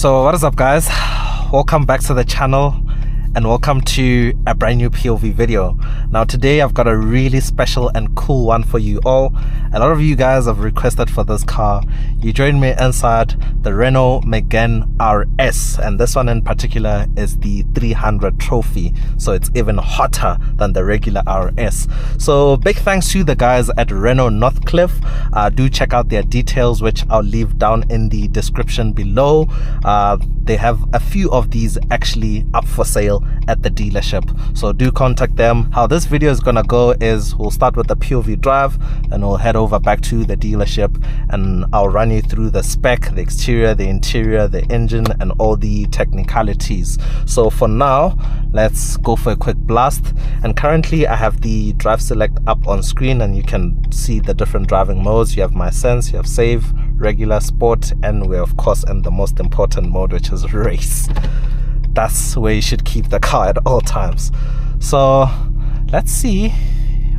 So what is up, guys? Welcome back to the channel and welcome to a brand new POV video. Now today I've got a really special and cool one for you all. A lot of you guys have requested for this car. You joined me inside the Renault Megane RS, and this one in particular is the 300 trophy, so it's even hotter than the regular RS. So big thanks to the guys at Renault Northcliff. Do check out their details, which I'll leave down in the description below. They have a few of these actually up for sale at the dealership, so do contact them. How this video is gonna go is we'll start with the POV drive, and we'll head over back to the dealership and I'll run you through the spec, the exterior, the interior, the engine, and all the technicalities. So for now, let's go for a quick blast. And currently I have the drive select up on screen, and you can see the different driving modes. You have my sense, you have save, regular, sport, and we're of course in the most important mode, which is race. That's where you should keep the car at all times. So let's see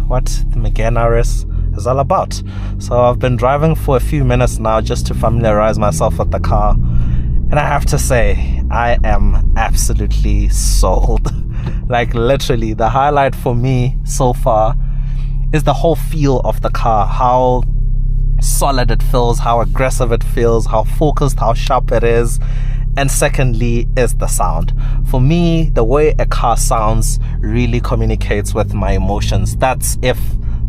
what the Megane RS is all about. So I've been driving for a few minutes now just to familiarize myself with the car, and I have to say I am absolutely sold. Like literally the highlight for me so far is the whole feel of the car, how solid it feels, how aggressive it feels, how focused, how sharp it is. And secondly is the sound. For me, the way a car sounds really communicates with my emotions. That's if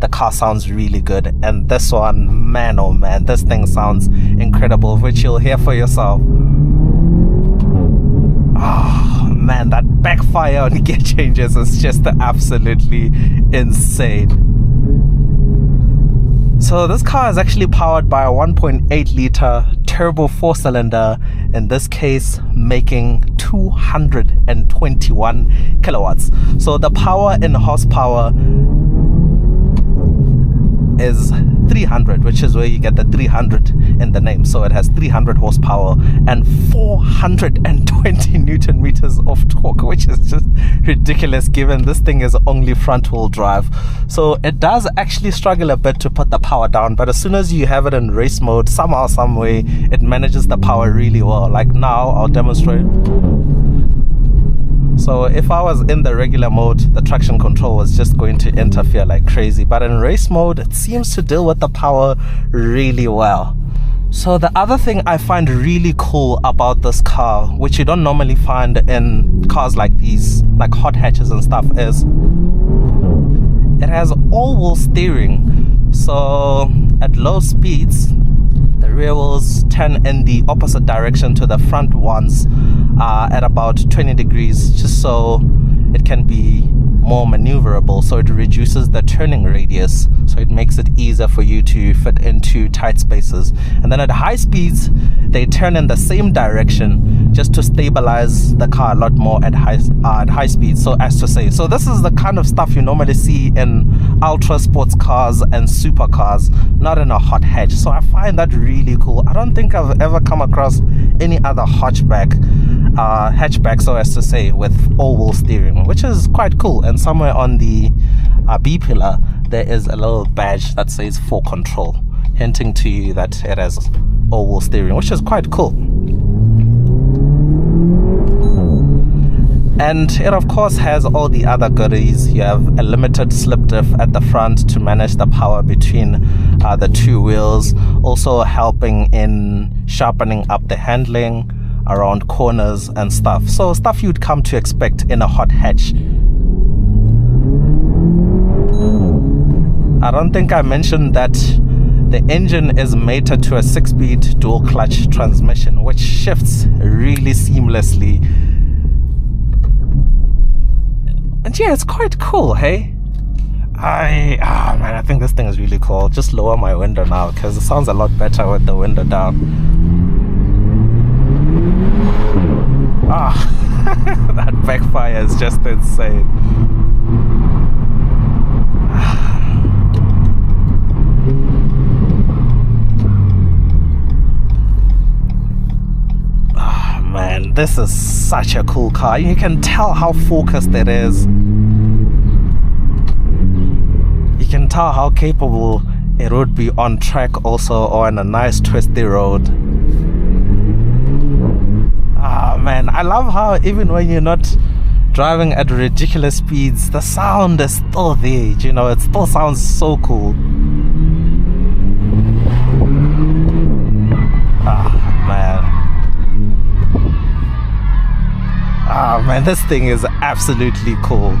the car sounds really good. And this one, man oh man, this thing sounds incredible, which you'll hear for yourself. Oh man, that backfire on gear changes is just absolutely insane. So this car is actually powered by a 1.8 liter turbo 4-cylinder, in this case making 221 kilowatts. So the power in horsepower is 300, which is where you get the 300 in the name. So it has 300 horsepower and 420 newton meters of torque, which is just ridiculous given this thing is only front wheel drive. So it does actually struggle a bit to put the power down, but as soon as you have it in race mode, somehow, some way, it manages the power really well. Like now, I'll demonstrate. So if I was in the regular mode, the traction control was just going to interfere like crazy, but in race mode it seems to deal with the power really well. So the other thing I find really cool about this car, which you don't normally find in cars like these, like hot hatches and stuff, is it has all-wheel steering. So at low speeds, the rear wheels turn in the opposite direction to the front ones at about 20 degrees, just so it can be more maneuverable. So it reduces the turning radius, so it makes it easier for you to fit into tight spaces. And then at high speeds, they turn in the same direction just to stabilize the car a lot more at high speeds, so as to say. So this is the kind of stuff you normally see in ultra sports cars and supercars, not in a hot hatch. So I find that really cool. I don't think I've ever come across any other hatchback, so as to say, with all-wheel steering, which is quite cool. And somewhere on the B pillar there is a little badge that says 4 control, hinting to you that it has all-wheel steering, which is quite cool. And it of course has all the other goodies. You have a limited slip diff at the front to manage the power between the two wheels, also helping in sharpening up the handling around corners and stuff. So stuff you'd come to expect in a hot hatch. I don't think I mentioned that the engine is mated to a 6-speed dual clutch transmission, which shifts really seamlessly. And yeah, it's quite cool, hey? Man, I think this thing is really cool. I'll just lower my window now because it sounds a lot better with the window down. That backfire is just insane. Man, this is such a cool car. You can tell how focused it is. You can tell how capable it would be on track also, or on a nice twisty road. I love how even when you're not driving at ridiculous speeds, the sound is still there, you know, it still sounds so cool. Man, this thing is absolutely cool.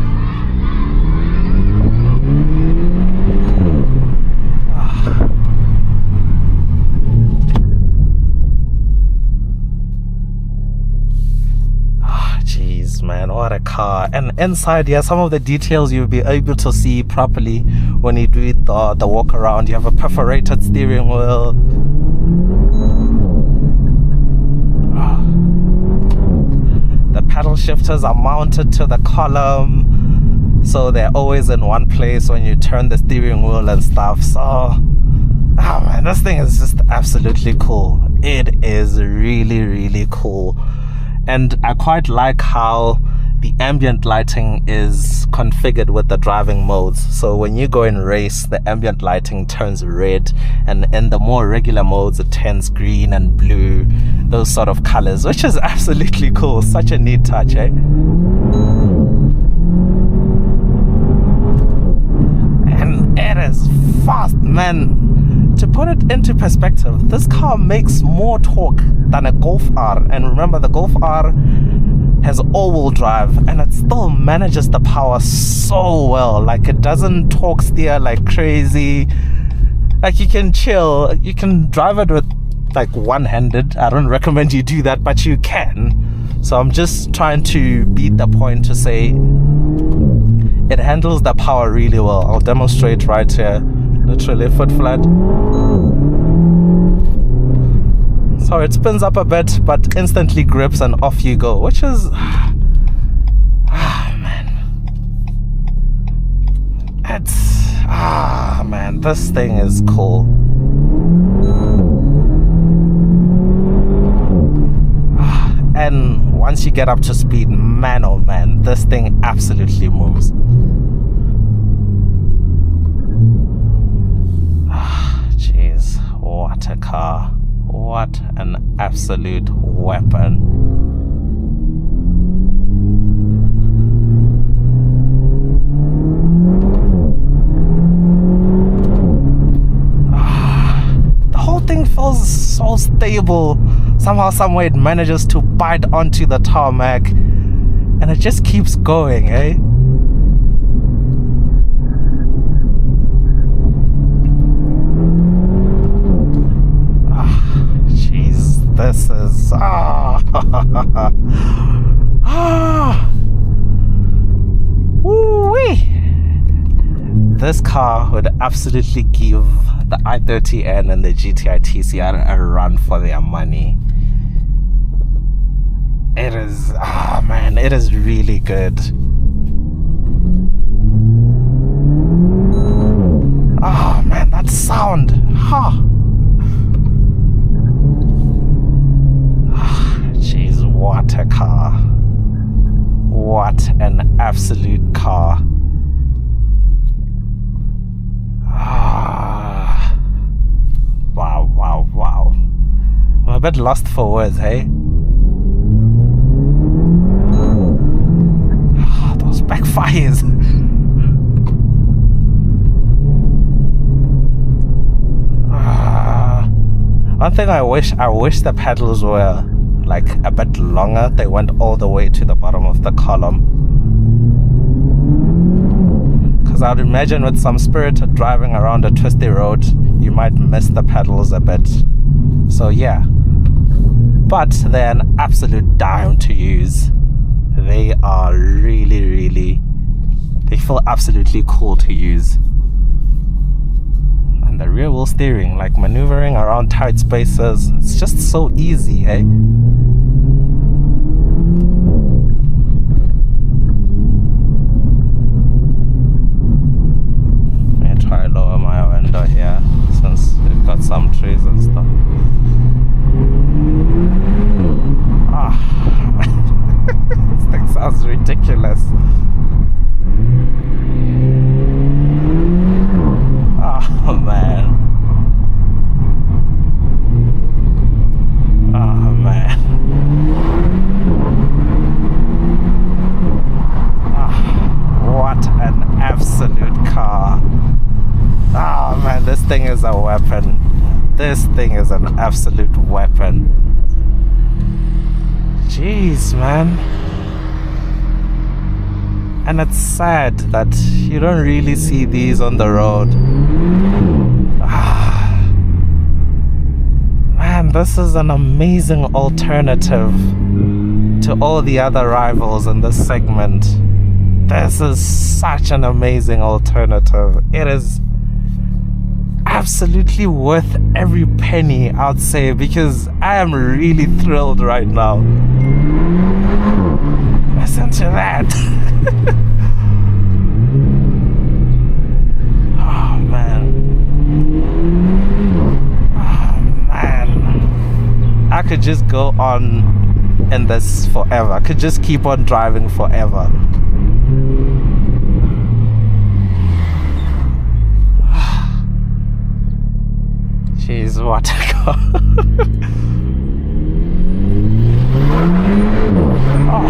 Jeez, man, what a car. And inside here, some of the details you'll be able to see properly when you do the walk around. You have a perforated steering wheel. The paddle shifters are mounted to the column, so they're always in one place when you turn the steering wheel and stuff. So, man, this thing is just absolutely cool. It is really, really cool. And I quite like how the ambient lighting is configured with the driving modes. So when you go in race, the ambient lighting turns red, and in the more regular modes it turns green and blue, those sort of colors, which is absolutely cool. Such a neat touch, eh? And it is fast, man. To put it into perspective, this car makes more torque than a Golf R. And remember, the Golf R has all-wheel drive, and it still manages the power so well. Like, it doesn't torque steer like crazy. Like, you can chill. You can drive it with like one-handed. I don't recommend you do that, but you can. So I'm just trying to beat the point to say it handles the power really well. I'll demonstrate right here. Literally foot flat. So it spins up a bit, but instantly grips and off you go, which is man, it's man, this thing is cool. And once you get up to speed, man, oh man, this thing absolutely moves. Jeez, what a car. What an absolute weapon. The whole thing feels so stable. Somehow, someway it manages to bite onto the tarmac, and it just keeps going, eh? This is woo-wee. This car would absolutely give the i30N and the GTI TCR a run for their money. It is man, it is really good. Man, that sound, what a car. What an absolute car. Wow. I'm a bit lost for words, hey? Those backfires. One thing I wish the pedals were like a bit longer. They went all the way to the bottom of the column, because I would imagine with some spirited driving around a twisty road, you might miss the pedals a bit. So yeah, but they're an absolute dime to use. They are really, they feel absolutely cool to use. And the rear wheel steering, like maneuvering around tight spaces, it's just so easy, eh? Let me try lower my window here, since we've got some trees and stuff. This thing sounds ridiculous. Oh man. Oh man. weapon. This thing is an absolute weapon. Jeez, man. And it's sad that you don't really see these on the road. Man, this is an amazing alternative to all the other rivals in this segment. This is such an amazing alternative. It is absolutely worth every penny, I'd say, because I am really thrilled right now. Listen to that. Oh man. Oh man. I could just go on in this forever. I could just keep on driving forever. Jeez, what a car. Oh.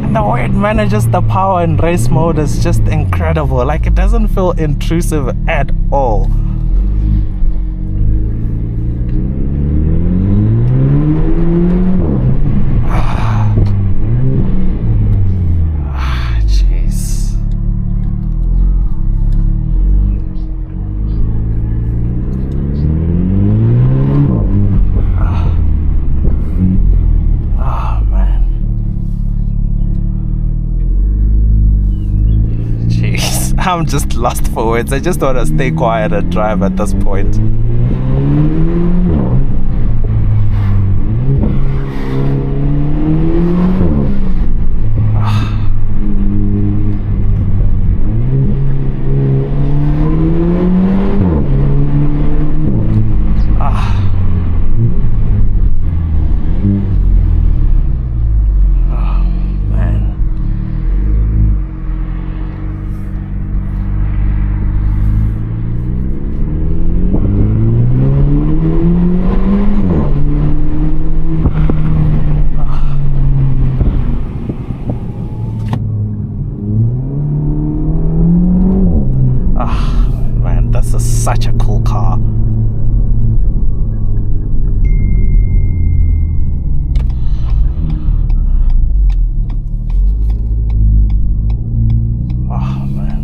And the way it manages the power in race mode is just incredible. Like, it doesn't feel intrusive at all. I'm just lost for words. I just want to stay quiet and drive at this point. Such a cool car. Oh man.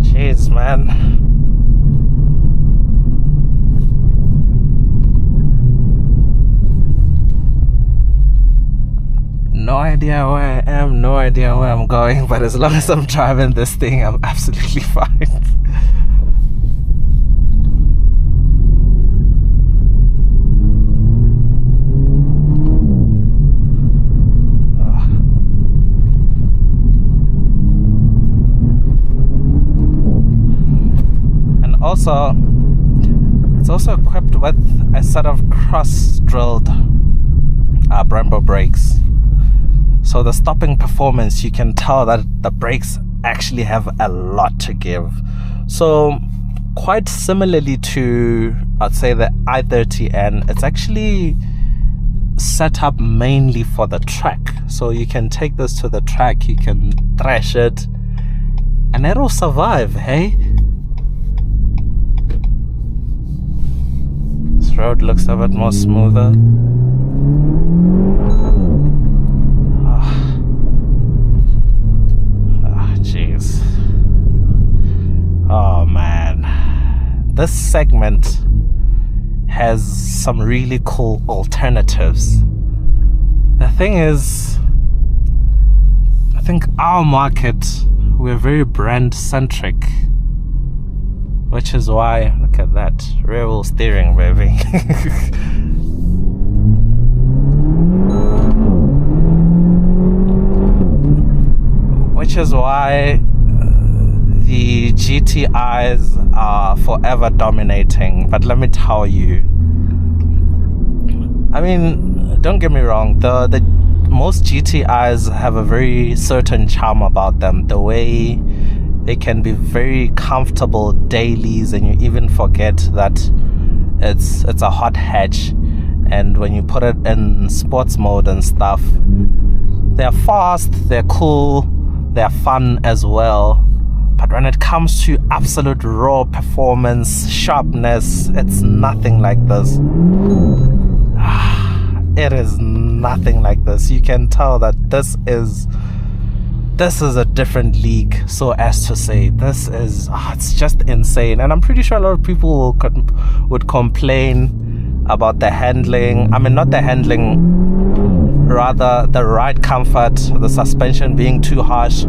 Jeez, man. No idea where I am, no idea where I'm going, but as long as I'm driving this thing, I'm absolutely fine. And also, it's also equipped with a set of cross-drilled Brembo brakes. So the stopping performance, you can tell that the brakes actually have a lot to give. So quite similarly to, I'd say, the i30N, it's actually set up mainly for the track. So you can take this to the track, you can thrash it, and it'll survive, hey? This road looks a bit more smoother. Jeez. Oh man, this segment has some really cool alternatives. The thing is, I think our market, we're very brand centric, which is why, look at that, rear wheel steering, baby. Which is why the GTIs are forever dominating. But let me tell you, I mean, don't get me wrong, the most GTIs have a very certain charm about them. The way they can be very comfortable dailies, and you even forget that it's a hot hatch. and when you put it in sports mode and stuff, they're fast, they're cool, they're fun as well. But when it comes to absolute raw performance, sharpness, it's nothing like this. It is nothing like this. You can tell that this is a different league, so as to say. This is it's just insane. And I'm pretty sure a lot of people would complain about the handling. I mean, not the handling, rather the ride comfort, the suspension being too harsh.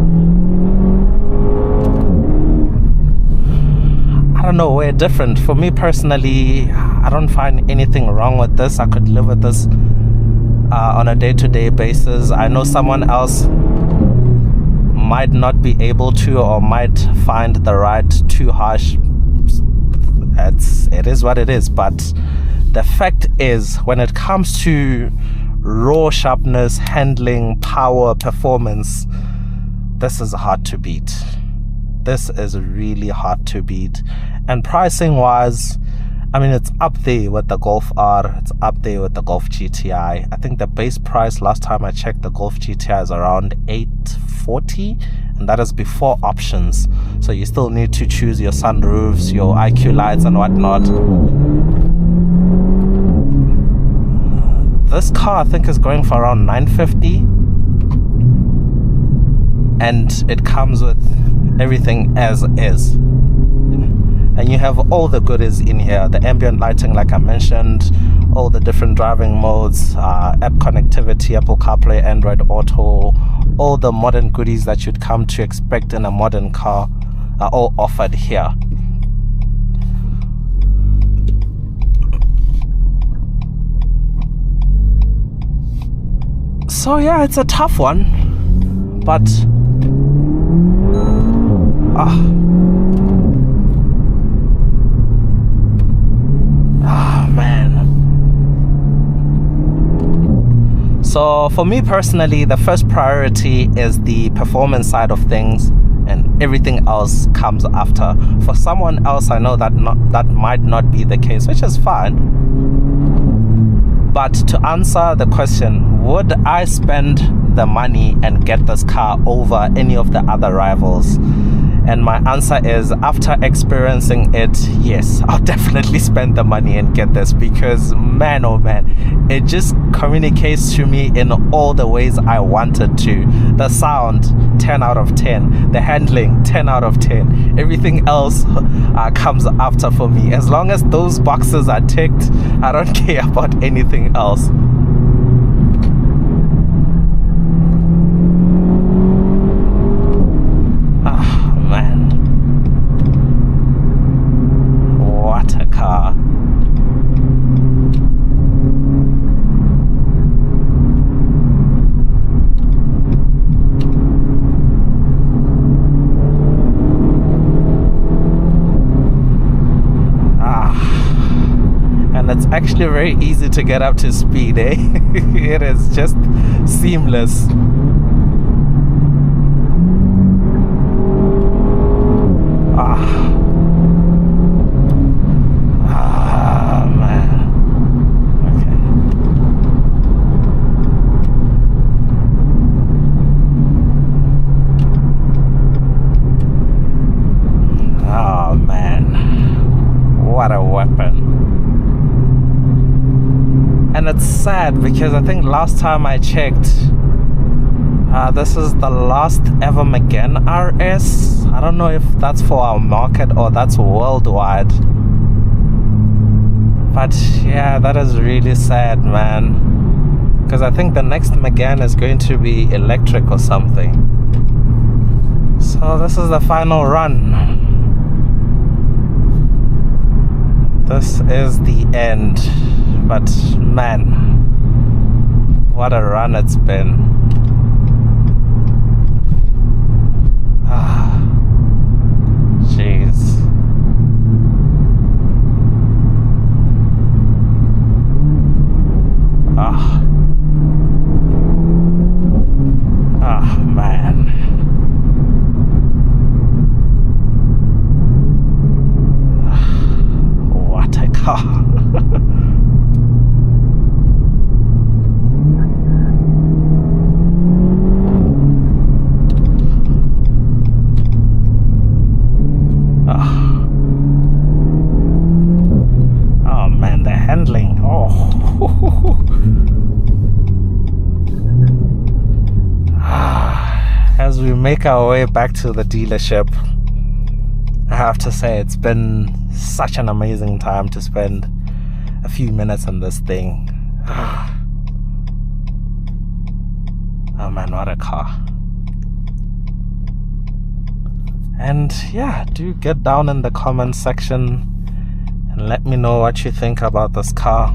I don't know, we're different. For me personally, I don't find anything wrong with this. I could live with this on a day-to-day basis. I know someone else might not be able to, or might find the ride too harsh. It is what it is. But the fact is, when it comes to raw sharpness, handling, power, performance, this is hard to beat. This is really hard to beat. And pricing wise, I mean, it's up there with the Golf R, it's up there with the Golf GTI. I think the base price last time I checked, the Golf GTI is around $840, and that is before options. So you still need to choose your sunroofs, your IQ lights and whatnot. This car I think is going for around $950, and it comes with everything as is. And you have all the goodies in here, the ambient lighting like I mentioned, all the different driving modes, app connectivity, Apple CarPlay, Android Auto, all the modern goodies that you'd come to expect in a modern car are all offered here. So yeah, it's a tough one, but man. So for me personally, the first priority is the performance side of things, and everything else comes after. For someone else, I know that might not be the case, which is fine. But to answer the question, would I spend the money and get this car over any of the other rivals? And my answer is, after experiencing it, yes, I'll definitely spend the money and get this, because man, oh man, it just communicates to me in all the ways I wanted to. The sound, 10 out of 10. The handling, 10 out of 10. Everything else comes after for me. As long as those boxes are ticked, I don't care about anything else. Man, what a car. And it's actually very easy to get up to speed, eh? It is just seamless. What a weapon. And it's sad because I think last time I checked, this is the last ever Megane RS. I don't know if that's for our market or that's worldwide. But yeah, that is really sad, man. Because I think the next Megane is going to be electric or something. So this is the final run. This is the end. But man, what a run it's been. Jeez. Man. What a car. make our way back to the dealership. I have to say it's been such an amazing time to spend a few minutes on this thing. Oh man, what a car. And yeah, do get down in the comments section and let me know what you think about this car.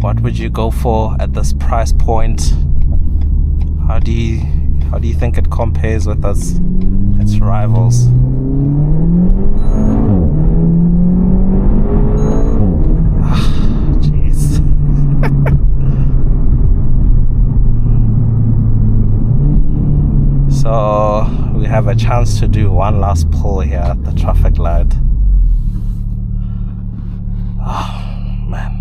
What would you go for at this price point? How do you think it compares with its rivals? Jeez. So we have a chance to do one last pull here at the traffic light. Oh man.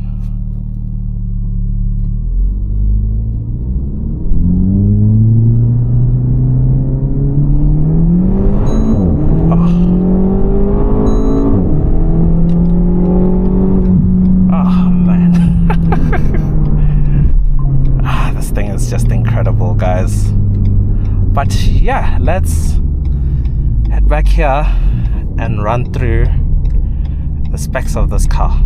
Just incredible, guys. But yeah, let's head back here and run through the specs of this car.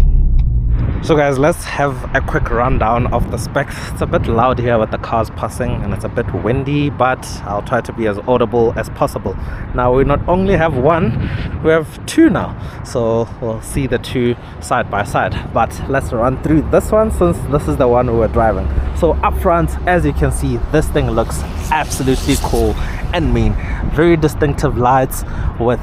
So guys, let's have a quick rundown of the specs. It's a bit loud here with the cars passing and it's a bit windy, but I'll try to be as audible as possible. Now we not only have one, we have two now, so we'll see the two side by side. But let's run through this one since this is the one we were driving. So up front, as you can see, this thing looks absolutely cool and mean. Very distinctive lights with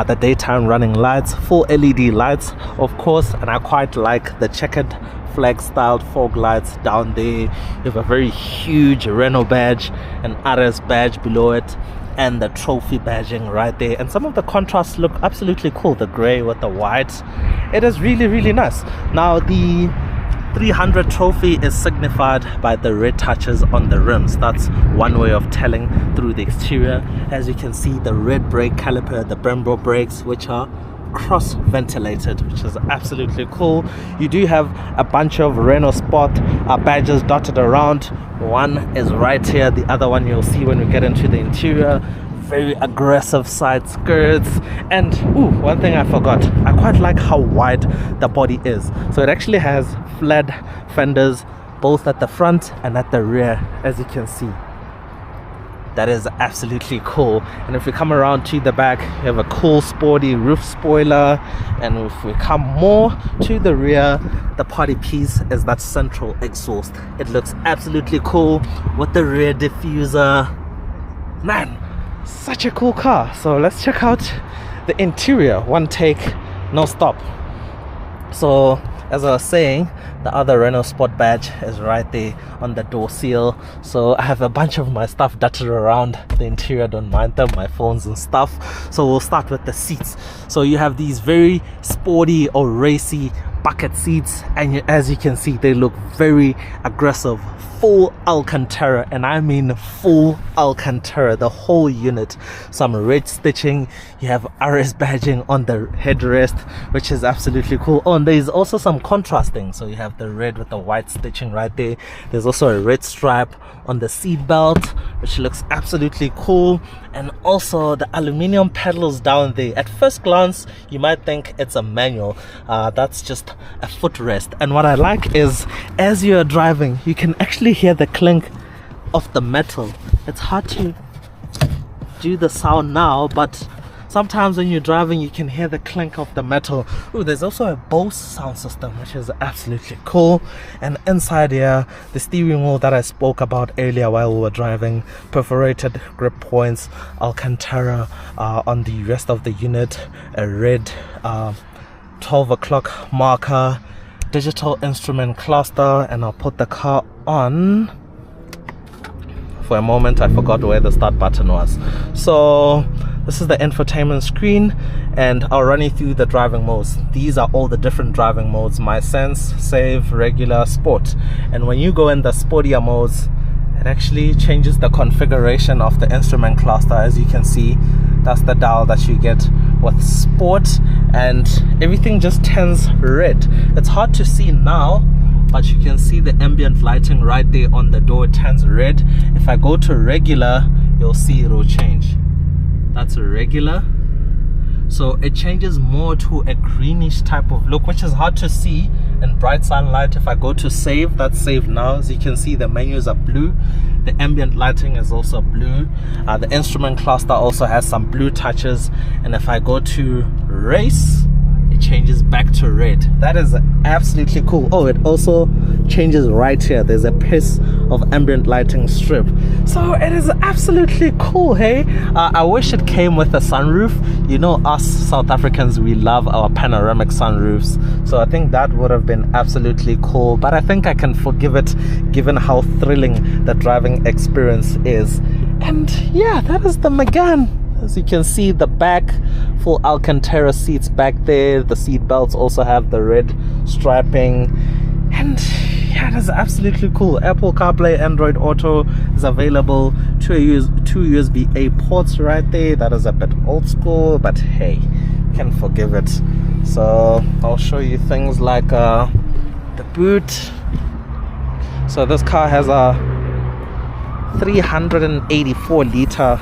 the daytime running lights, full LED lights of course, and I quite like the checkered flag styled fog lights down there. You have a very huge Renault badge, an RS badge below it, and the trophy badging right there, and some of the contrasts look absolutely cool, the gray with the white. It is really, really nice. Now the 300 trophy is signified by the red touches on the rims. That's one way of telling through the exterior. As you can see, the red brake caliper, the Brembo brakes, which are cross ventilated, which is absolutely cool. You do have a bunch of Renault Sport badges dotted around. One is right here, the other one you'll see when we get into the interior. Very aggressive side skirts, and one thing I forgot, I quite like how wide the body is. So it actually has flat fenders both at the front and at the rear, as you can see. That is absolutely cool. And if we come around to the back, you have a cool sporty roof spoiler, and if we come more to the rear, the party piece is that central exhaust. It looks absolutely cool with the rear diffuser. Man, such a cool car. So let's check out the interior. One take, no stop. So as I was saying, the other Renault Sport badge is right there on the door seal. So I have a bunch of my stuff dotted around the interior, don't mind them, my phones and stuff. So we'll start with the seats. So you have these very sporty or racy bucket seats, and as you can see, they look very aggressive. Full Alcantara, and I mean full Alcantara, the whole unit. Some red stitching, you have RS badging on the headrest, which is absolutely cool. Oh, and there's also some contrasting, so you have the red with the white stitching right there. There's also a red stripe on the seat belt, which looks absolutely cool, and also the aluminium pedals down there. At first glance you might think it's a manual, that's just a footrest. And what I like is, as you're driving, you can actually hear the clink of the metal. It's hard to do the sound now, but sometimes when you're driving you can hear the clink of the metal. Ooh, there's also a Bose sound system, which is absolutely cool. And inside here, the steering wheel that I spoke about earlier while we were driving, perforated grip points, Alcantara on the rest of the unit, a red 12 o'clock marker, digital instrument cluster, and I'll put the car on. For a moment I forgot where the start button was. So this is the infotainment screen, and I'll run you through the driving modes. These are all the different driving modes: My Sense, Save, Regular, Sport. And when you go in the sportier modes, it actually changes the configuration of the instrument cluster. As you can see, that's the dial that you get with Sport, and everything just turns red. It's hard to see now, but you can see the ambient lighting right there on the door. It turns red. If I go to regular, you'll see it will change. That's a regular. So it changes more to a greenish type of look, which is hard to see in bright sunlight. If I go to save, that's saved now. As you can see, the menus are blue. The ambient lighting is also blue. The instrument cluster also has some blue touches. And if I go to race, it changes back to red. That is absolutely cool. Oh, it also changes right here. There's a piece of ambient lighting strip. So it is absolutely cool, hey? I wish it came with a sunroof. You know, us South Africans, we love our panoramic sunroofs. So I think that would have been absolutely cool. But I think I can forgive it given how thrilling the driving experience is. And yeah, that is the Megane. As you can see, the back, full Alcantara seats back there. The seat belts also have the red striping. And yeah, that's absolutely cool. Apple CarPlay, Android Auto is available. Two USB-A ports right there. That is a bit old school, but hey, can forgive it. So I'll show you things like the boot. So this car has a 384 liter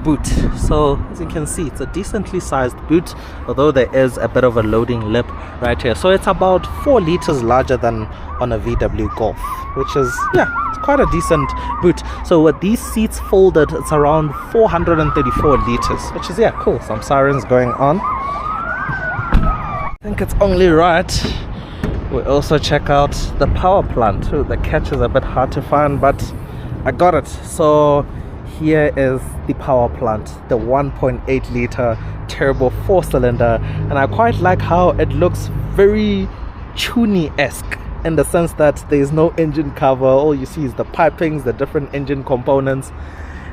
boot. So as you can see, it's a decently sized boot, although there is a bit of a loading lip right here. So it's about 4 liters larger than on a VW Golf, which is, yeah, it's quite a decent boot. So with these seats folded, it's around 434 liters, which is, yeah, cool. Some sirens going on. I think it's only right we also check out the power plant too. The catch is a bit hard to find, but I got it. So here is the power plant, the 1.8 liter turbo 4-cylinder, and I quite like how it looks very tuny-esque in the sense that there is no engine cover. All you see is the pipings, the different engine components,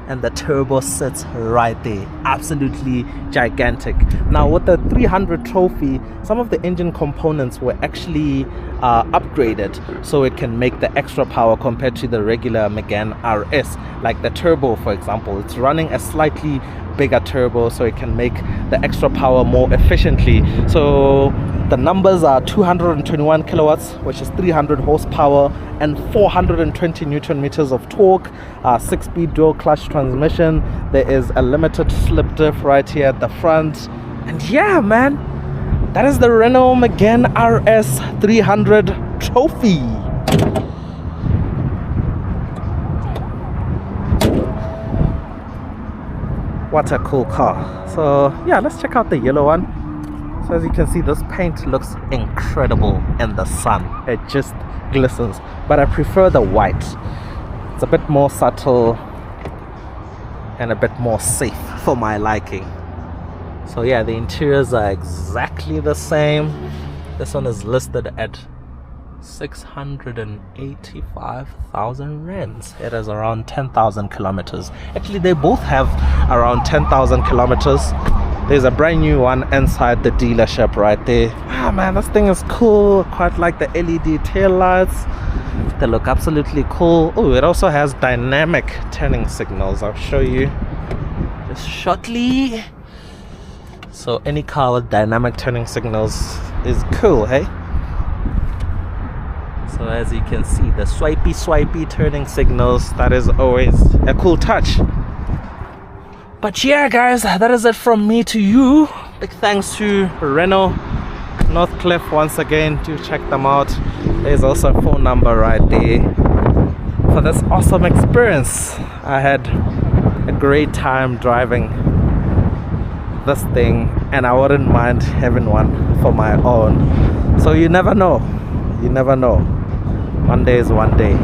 and the turbo sits right there. Absolutely gigantic. Now with the 300 trophy, some of the engine components were actually upgraded so it can make the extra power compared to the regular Megane RS. Like the turbo, for example, it's running a slightly bigger turbo so it can make the extra power more efficiently. So the numbers are 221 kilowatts, which is 300 horsepower, and 420 newton meters of torque. 6-speed dual clutch transmission. There is a limited slip diff right here at the front. And yeah, man, that is the Renault Megane RS 300 trophy. What a cool car. So yeah, let's check out the yellow one. So as you can see, this paint looks incredible in the sun. It just glistens, but I prefer the white. It's a bit more subtle and a bit more safe for my liking. So yeah, the interiors are exactly the same. This one is listed at 685,000 rands. It is around 10,000 kilometers. Actually, they both have around 10,000 kilometers. There's a brand new one inside the dealership right there. Ah man, this thing is cool. Quite like the LED tail lights. They look absolutely cool. Oh, it also has dynamic turning signals. I'll show you just shortly. So any car with dynamic turning signals is cool, hey? So as you can see, the swipey turning signals, that is always a cool touch. But yeah guys, that is it from me to you. Big thanks to Renault, Northcliff once again. Do check them out. There's also a phone number right there for this awesome experience. I had a great time driving this thing, and I wouldn't mind having one for my own. So you never know. You never know. One day is one day.